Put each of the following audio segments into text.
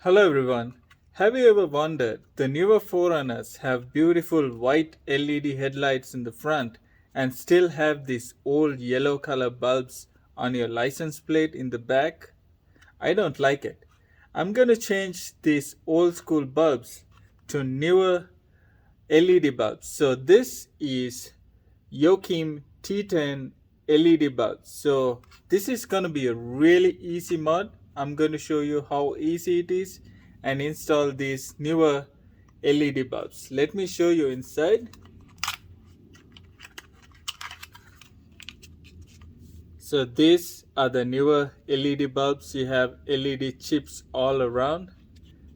Hello everyone. Have you ever wondered the newer 4Runners have beautiful white LED headlights in the front and still have these old yellow color bulbs on your license plate in the back? I don't like it. I'm gonna change these old school bulbs to newer LED bulbs. So this is Yorkim T10 LED bulbs. So this is gonna be a really easy mod. I'm gonna show you how easy it is and install these newer LED bulbs. Let me show you inside. So these are the newer LED bulbs. You have LED chips all around.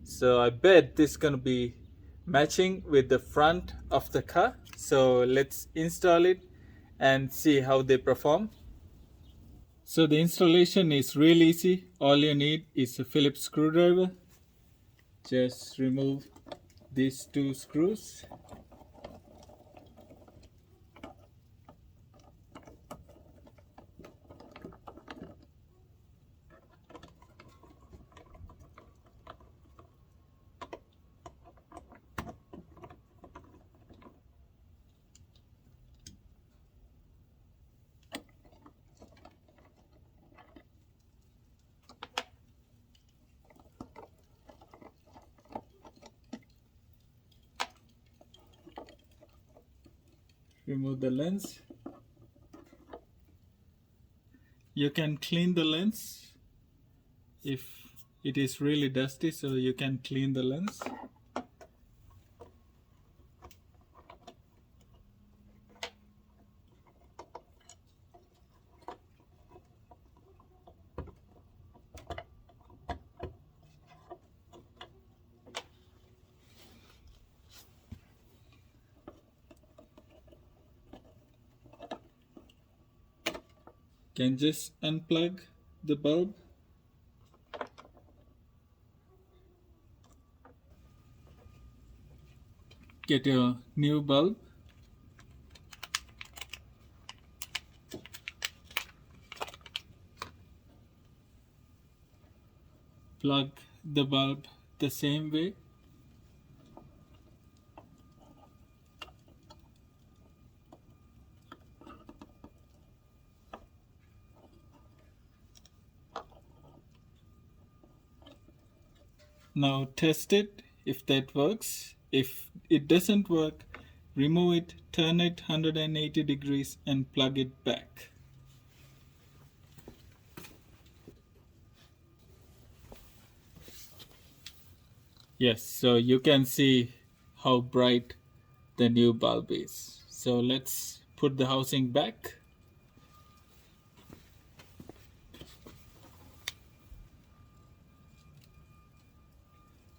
So I bet this is gonna be matching with the front of the car. So let's install it and see how they perform. So the installation is real easy. All you need is a Phillips screwdriver. Just remove these two screws. Remove the lens. You can clean the lens if it is really dusty, so you can clean the lens. Can just unplug the bulb. Get your new bulb. Plug the bulb the same way. Now test it if that works. If it doesn't work, remove it, turn it 180 degrees and plug it back. Yes, so you can see how bright the new bulb is. So let's put the housing back.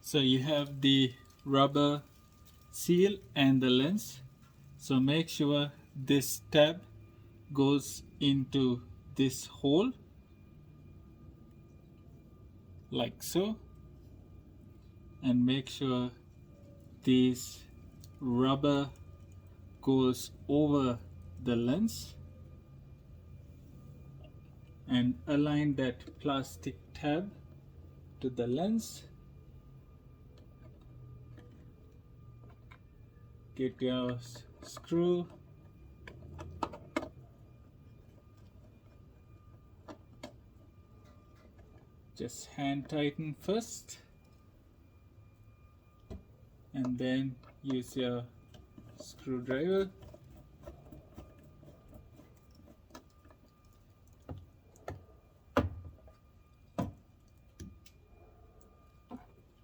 So you have the rubber seal and the lens. So make sure this tab goes into this hole like so, and make sure this rubber goes over the lens, and align that plastic tab to the lens. Get your screw, just hand tighten first and then use your screwdriver.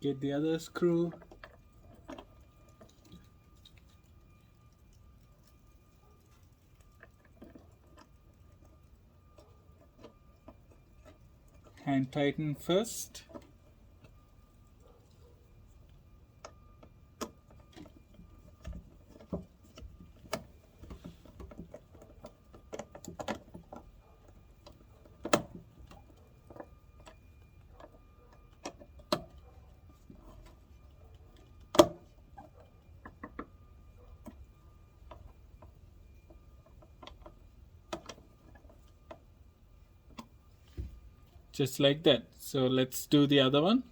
Get the other screw. Hand tighten first. Just like that. So let's do the other one.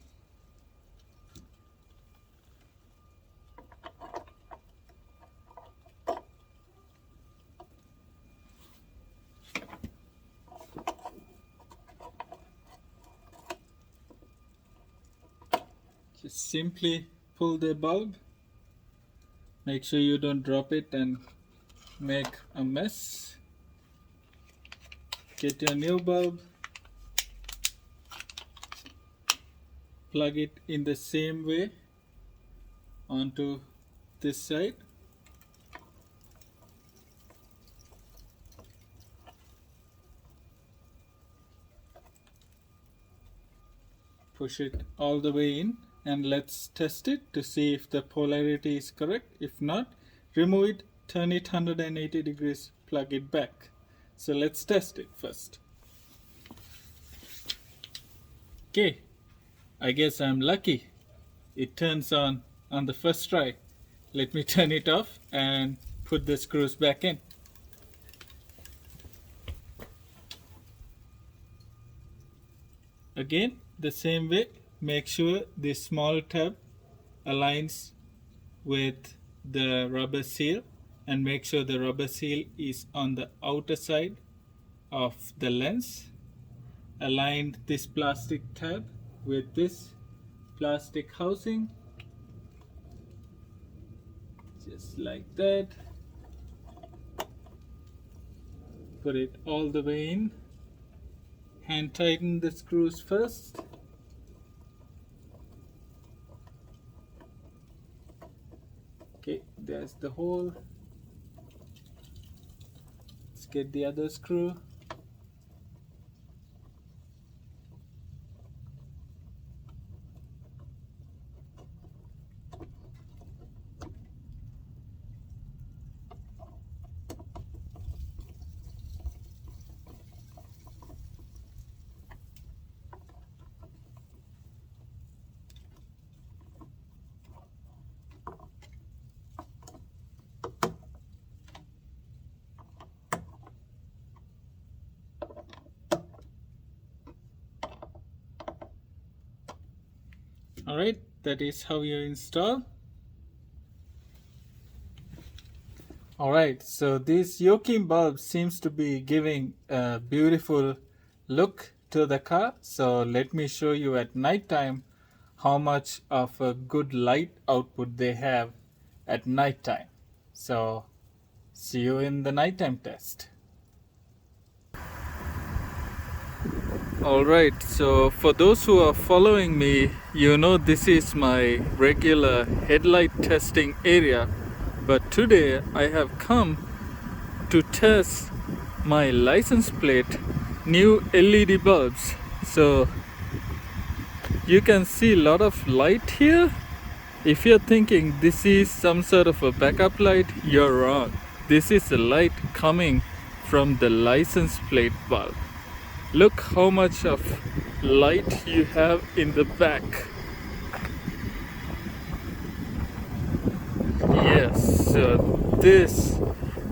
Just simply pull the bulb. Make sure you don't drop it and make a mess. Get your new bulb, plug it in the same way onto this side. Push it all the way in and let's test it to see if the polarity is correct. If not, remove it, turn it 180 degrees, plug it back. So let's test it first. Okay, I guess I'm lucky. It turns on the first try. Let me turn it off and put the screws back in. Again, the same way, make sure the small tab aligns with the rubber seal and make sure the rubber seal is on the outer side of the lens. Align this plastic tab with this plastic housing, just like that. Put it all the way in. Hand tighten the screws first. Okay, there's the hole. Let's get the other screw. Alright, that is how you install. Alright, so this Yorkim bulb seems to be giving a beautiful look to the car. So let me show you at night time how much of a good light output they have at night time. So see you in the nighttime test. Alright, so for those who are following me, you know this is my regular headlight testing area, but today I have come to test my license plate new LED bulbs. So you can see a lot of light here. If you're thinking this is some sort of a backup light, you're wrong. This is a light coming from the license plate bulb. Look how much of light you have in the back. Yes, so this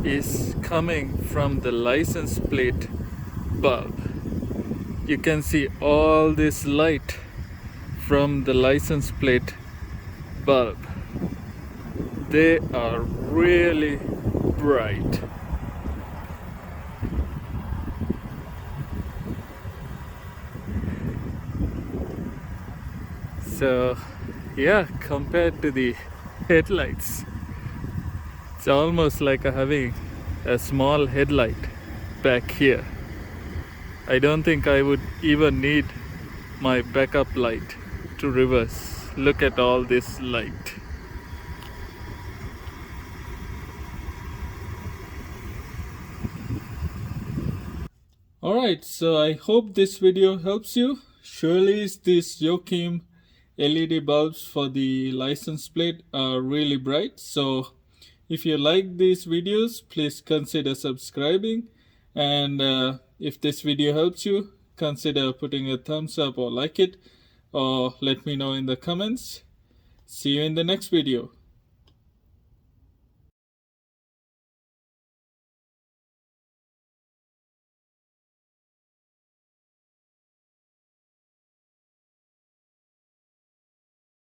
is coming from the license plate bulb. You can see all this light from the license plate bulb. They are really bright. So yeah, compared to the headlights, it's almost like having a small headlight back here. I don't think I would even need my backup light to reverse. Look at all this light. Alright, so I hope this video helps you. Surely these Yorkim LED bulbs for the license plate are really bright. So if you like these videos, please consider subscribing. And if this video helps you, consider putting a thumbs up or like it, or let me know in the comments. See you in the next video.